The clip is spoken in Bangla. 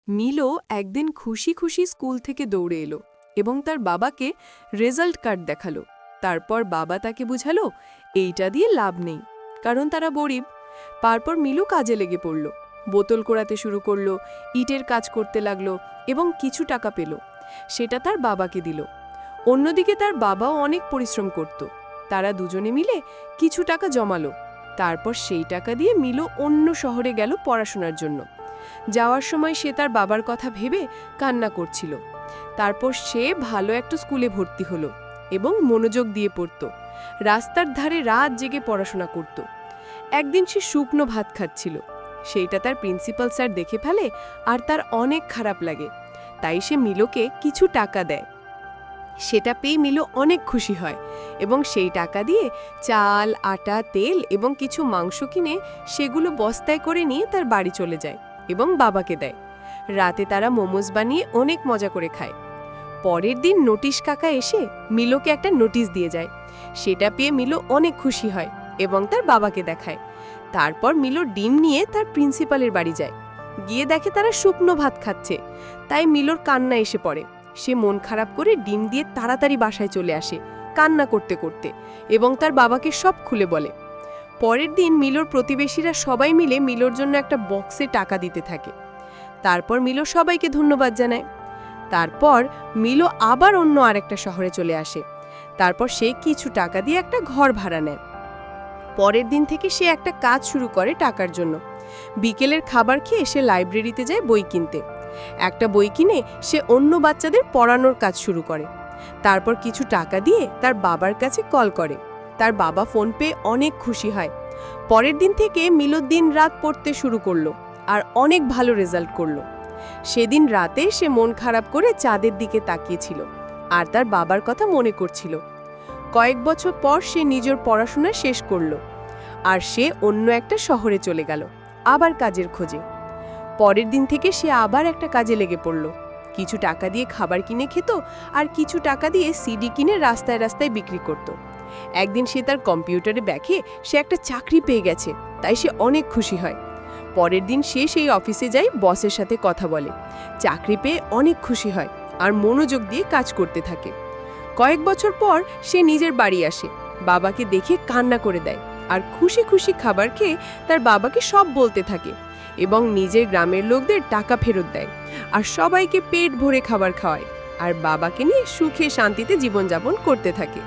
মিলো একদিন খুশি খুশি স্কুল থেকে দৌড়ে এলো এবং তার বাবাকে রেজাল্ট কার্ড দেখালো। তারপর বাবা তাকে বুঝালো এইটা দিয়ে লাভ নেই, কারণ তারা গরিব। তারপর মিলো কাজে লেগে পড়ল, বোতল কোড়াতে শুরু করলো, ইটের কাজ করতে লাগলো এবং কিছু টাকা পেল। সেটা তার বাবাকে দিল। অন্যদিকে তার বাবাও অনেক পরিশ্রম করত। তারা দুজনে মিলে কিছু টাকা জমালো। তারপর সেই টাকা দিয়ে মিলো অন্য শহরে গেল পড়াশোনার জন্য। যাওয়ার সময় সে তার বাবার কথা ভেবে কান্না করছিল। তারপর সে ভালো একটা স্কুলে ভর্তি হলো এবং মনোযোগ দিয়ে পড়ত। রাস্তার ধারে রাত জেগে পড়াশোনা করত। একদিন সে শুকনো ভাত খাচ্ছিল। সেইটা তার প্রিন্সিপাল স্যার দেখে ফেলে আর তার অনেক খারাপ লাগে। তাই সে মিলোকে কিছু টাকা দেয়। সেটা পেয়ে মিলো অনেক খুশি হয় এবং সেই টাকা দিয়ে চাল, আটা, তেল এবং কিছু মাংস কিনে সেগুলো বস্তায় করে নিয়ে তার বাড়ি চলে যায় এবং বাবাকে দেয়। রাতে তারা মোমোস বানিয়ে অনেক মজা করে খায়। পরের দিন নোটিশ কাকা এসে মিলোকে একটা নোটিশ দিয়ে যায়। সেটা পেয়ে মিলো অনেক খুশি হয় এবং তার বাবাকে দেখায়। তারপর মিলো ডিম নিয়ে তার প্রিন্সিপালের বাড়ি যায়। গিয়ে দেখে তারা শুকনো ভাত খাচ্ছে। তাই মিলোর কান্না এসে পড়ে। সে মন খারাপ করে ডিম দিয়ে তাড়াতাড়ি বাসায় চলে আসে কান্না করতে করতে, এবং তার বাবাকে সব খুলে বলে। পরের দিন মিলোর প্রতিবেশীরা সবাই মিলে মিলোর জন্য একটা বক্সে টাকা দিতে থাকে। তারপর মিলো সবাইকে ধন্যবাদ জানায়। তারপর মিলো আবার অন্য আরেকটা শহরে চলে আসে। তারপর সে কিছু টাকা দিয়ে একটা ঘর ভাড়া নেয়। পরের দিন থেকে সে একটা কাজ শুরু করে টাকার জন্য। বিকেলের খাবার খেয়ে সে লাইব্রেরিতে যায় বই কিনতে। একটা বই কিনে সে অন্য বাচ্চাদের পড়ানোর কাজ শুরু করে। তারপর কিছু টাকা দিয়ে তার বাবার কাছে কল করে। তার বাবা ফোন পেয়ে অনেক খুশি হয়। পরের দিন থেকে মিলো দিন রাত পড়তে শুরু করলো আর অনেক ভালো রেজাল্ট করলো। সেদিন রাতে সে মন খারাপ করে চাঁদের দিকে তাকিয়েছিল আর তার বাবার কথা মনে করছিল। কয়েক বছর পর সে নিজের পড়াশোনা শেষ করলো আর সে অন্য একটা শহরে চলে গেল আবার কাজের খোঁজে। পরের দিন থেকে সে আবার একটা কাজে লেগে পড়ল। কিছু টাকা দিয়ে খাবার কিনে খেত আর কিছু টাকা দিয়ে সিডি কিনে রাস্তায় রাস্তায় বিক্রি করত। একদিন সে তার কম্পিউটারে দেখে সে একটা চাকরি পেয়ে গেছে, তাই সে অনেক খুশি হয়। পরের দিন সে সেই অফিসে যায়, বসের সাথে কথা বলে। চাকরি পেয়ে অনেক খুশি হয় আর মনোযোগ দিয়ে কাজ করতে থাকে। কয়েক বছর পর সে নিজের বাড়ি আসে, বাবাকে দেখে কান্না করে দেয় আর খুশি খুশি খাবার খেয়ে তার বাবাকে সব বলতে থাকে এবং নিজের গ্রামের লোকদের টাকা ফেরত দেয় আর সবাইকে পেট ভরে খাবার খাওয়ায় আর বাবাকে নিয়ে সুখে শান্তিতে জীবনযাপন করতে থাকে।